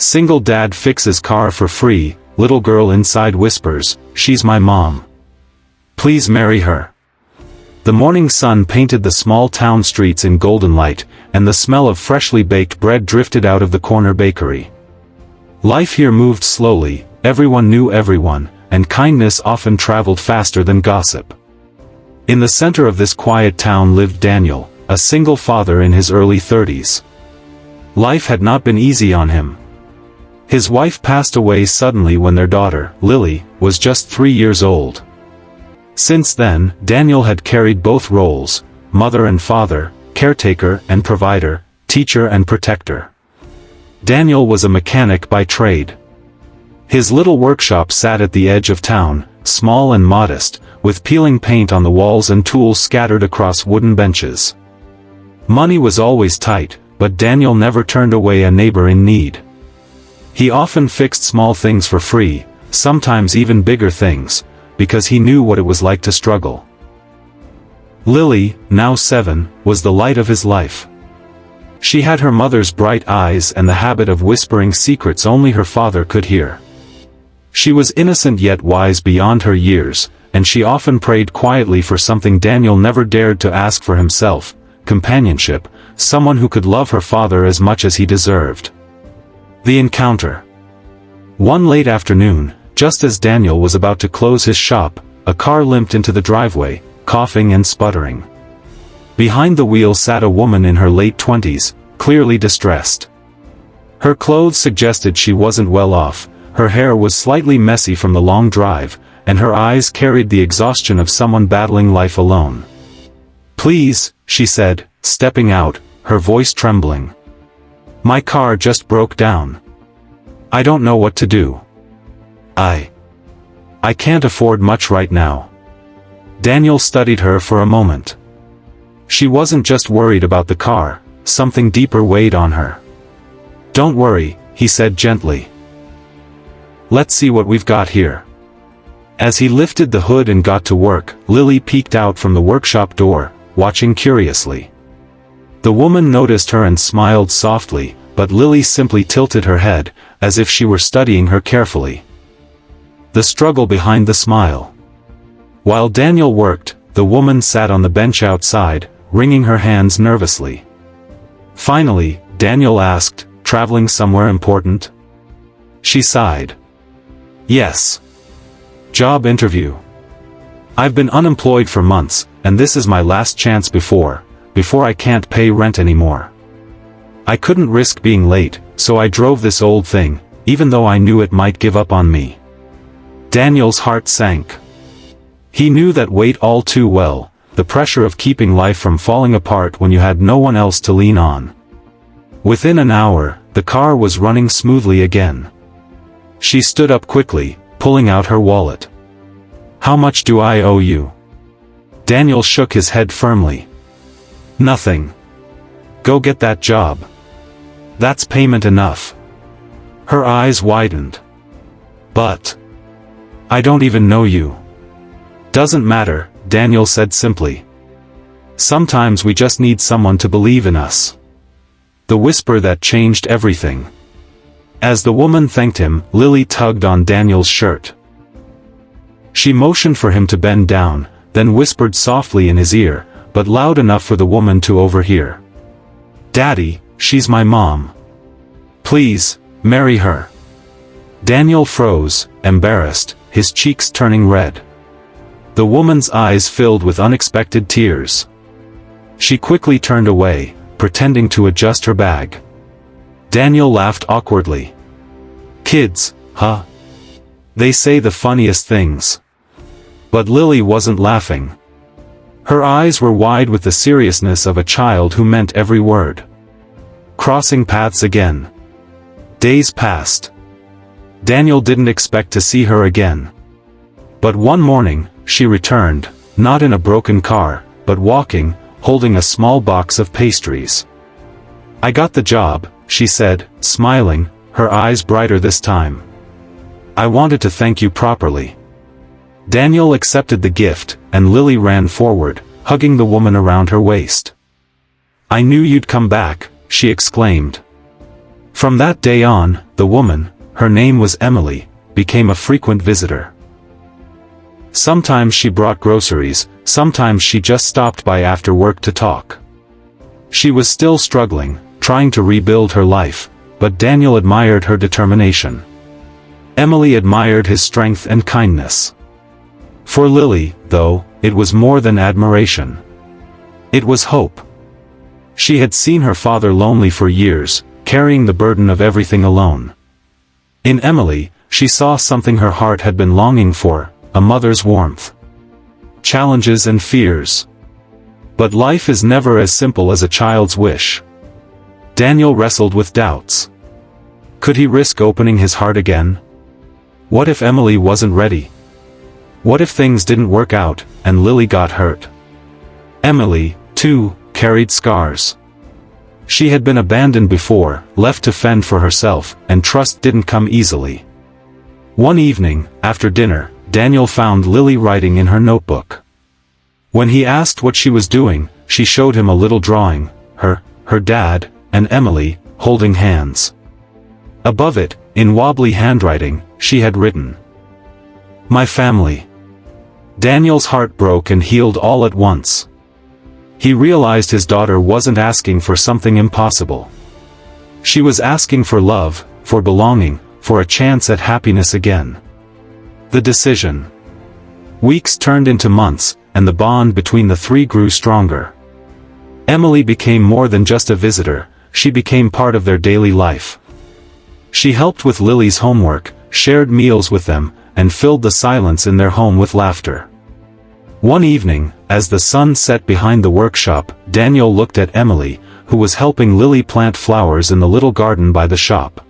Single dad fixes car for free, little girl inside whispers, she's my mom. Please marry her. The morning sun painted the small town streets in golden light, and the smell of freshly baked bread drifted out of the corner bakery. Life here moved slowly, everyone knew everyone, and kindness often traveled faster than gossip. In the center of this quiet town lived Daniel, a single father in his early 30s. Life had not been easy on him. His wife passed away suddenly when their daughter, Lily, was just 3 years old. Since then, Daniel had carried both roles, mother and father, caretaker and provider, teacher and protector. Daniel was a mechanic by trade. His little workshop sat at the edge of town, small and modest, with peeling paint on the walls and tools scattered across wooden benches. Money was always tight, but Daniel never turned away a neighbor in need. He often fixed small things for free, sometimes even bigger things, because he knew what it was like to struggle. Lily, now 7, was the light of his life. She had her mother's bright eyes and the habit of whispering secrets only her father could hear. She was innocent yet wise beyond her years, and she often prayed quietly for something Daniel never dared to ask for himself: companionship, someone who could love her father as much as he deserved. The encounter. One late afternoon, just as Daniel was about to close his shop, a car limped into the driveway, coughing and sputtering. Behind the wheel sat a woman in her late 20s, clearly distressed. Her clothes suggested she wasn't well off, her hair was slightly messy from the long drive, and her eyes carried the exhaustion of someone battling life alone. "Please," she said, stepping out, her voice trembling. "My car just broke down. I don't know what to do. I can't afford much right now." Daniel studied her for a moment. She wasn't just worried about the car, something deeper weighed on her. "Don't worry," he said gently. "Let's see what we've got here." As he lifted the hood and got to work, Lily peeked out from the workshop door, watching curiously. The woman noticed her and smiled softly, but Lily simply tilted her head, as if she were studying her carefully. The struggle behind the smile. While Daniel worked, the woman sat on the bench outside, wringing her hands nervously. Finally, Daniel asked, "Traveling somewhere important?" She sighed. "Yes. Job interview. I've been unemployed for months, and this is my last chance before I can't pay rent anymore. I couldn't risk being late, so I drove this old thing, even though I knew it might give up on me." Daniel's heart sank. He knew that weight all too well, the pressure of keeping life from falling apart when you had no one else to lean on. Within an hour, the car was running smoothly again. She stood up quickly, pulling out her wallet. "How much do I owe you?" Daniel shook his head firmly. "Nothing. Go get that job. That's payment enough." Her eyes widened. "But I don't even know you." "Doesn't matter," Daniel said simply. "Sometimes we just need someone to believe in us." The whisper that changed everything. As the woman thanked him, Lily tugged on Daniel's shirt. She motioned for him to bend down, then whispered softly in his ear, but loud enough for the woman to overhear. "Daddy, she's my mom. Please, marry her." Daniel froze, embarrassed, his cheeks turning red. The woman's eyes filled with unexpected tears. She quickly turned away, pretending to adjust her bag. Daniel laughed awkwardly. "Kids, huh? They say the funniest things." But Lily wasn't laughing. Her eyes were wide with the seriousness of a child who meant every word. Crossing paths again. Days passed. Daniel didn't expect to see her again. But one morning, she returned, not in a broken car, but walking, holding a small box of pastries. "I got the job," she said, smiling, her eyes brighter this time. "I wanted to thank you properly." Daniel accepted the gift, and Lily ran forward, hugging the woman around her waist. "I knew you'd come back," she exclaimed. From that day on, the woman, her name was Emily, became a frequent visitor. Sometimes she brought groceries, sometimes she just stopped by after work to talk. She was still struggling, trying to rebuild her life, but Daniel admired her determination. Emily admired his strength and kindness. For Lily, though, it was more than admiration. It was hope. She had seen her father lonely for years, carrying the burden of everything alone. In Emily, she saw something her heart had been longing for, a mother's warmth. Challenges and fears. But life is never as simple as a child's wish. Daniel wrestled with doubts. Could he risk opening his heart again? What if Emily wasn't ready? What if things didn't work out, and Lily got hurt? Emily, too, carried scars. She had been abandoned before, left to fend for herself, and trust didn't come easily. One evening, after dinner, Daniel found Lily writing in her notebook. When he asked what she was doing, she showed him a little drawing, her dad, and Emily, holding hands. Above it, in wobbly handwriting, she had written, "My family." Daniel's heart broke and healed all at once. He realized his daughter wasn't asking for something impossible. She was asking for love, for belonging, for a chance at happiness again. The decision. Weeks turned into months, and the bond between the three grew stronger. Emily became more than just a visitor, she became part of their daily life. She helped with Lily's homework, shared meals with them, and filled the silence in their home with laughter. One evening, as the sun set behind the workshop, Daniel looked at Emily, who was helping Lily plant flowers in the little garden by the shop.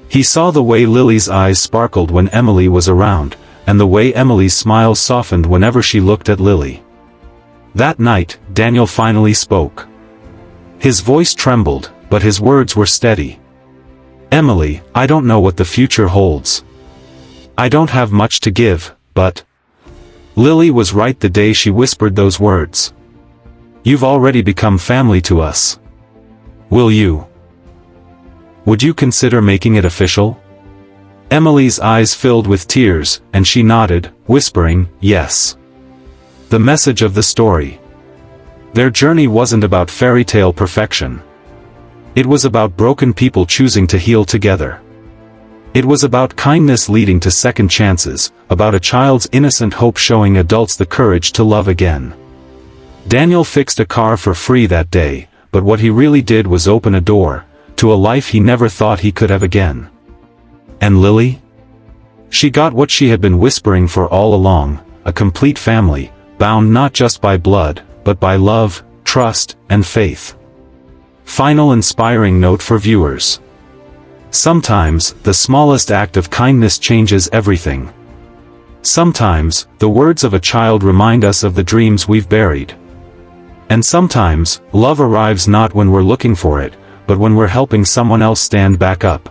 He saw the way Lily's eyes sparkled when Emily was around, and the way Emily's smile softened whenever she looked at Lily. That night, Daniel finally spoke. His voice trembled, but his words were steady. "Emily, I don't know what the future holds. I don't have much to give, but..." Lily was right the day she whispered those words. "You've already become family to us. Will you? Would you consider making it official?" Emily's eyes filled with tears, and she nodded, whispering, "Yes." The message of the story. Their journey wasn't about fairy tale perfection. It was about broken people choosing to heal together. It was about kindness leading to second chances, about a child's innocent hope showing adults the courage to love again. Daniel fixed a car for free that day, but what he really did was open a door to a life he never thought he could have again. And Lily? She got what she had been whispering for all along, a complete family, bound not just by blood, but by love, trust, and faith. Final inspiring note for viewers. Sometimes, the smallest act of kindness changes everything. Sometimes, the words of a child remind us of the dreams we've buried. And sometimes, love arrives not when we're looking for it, but when we're helping someone else stand back up.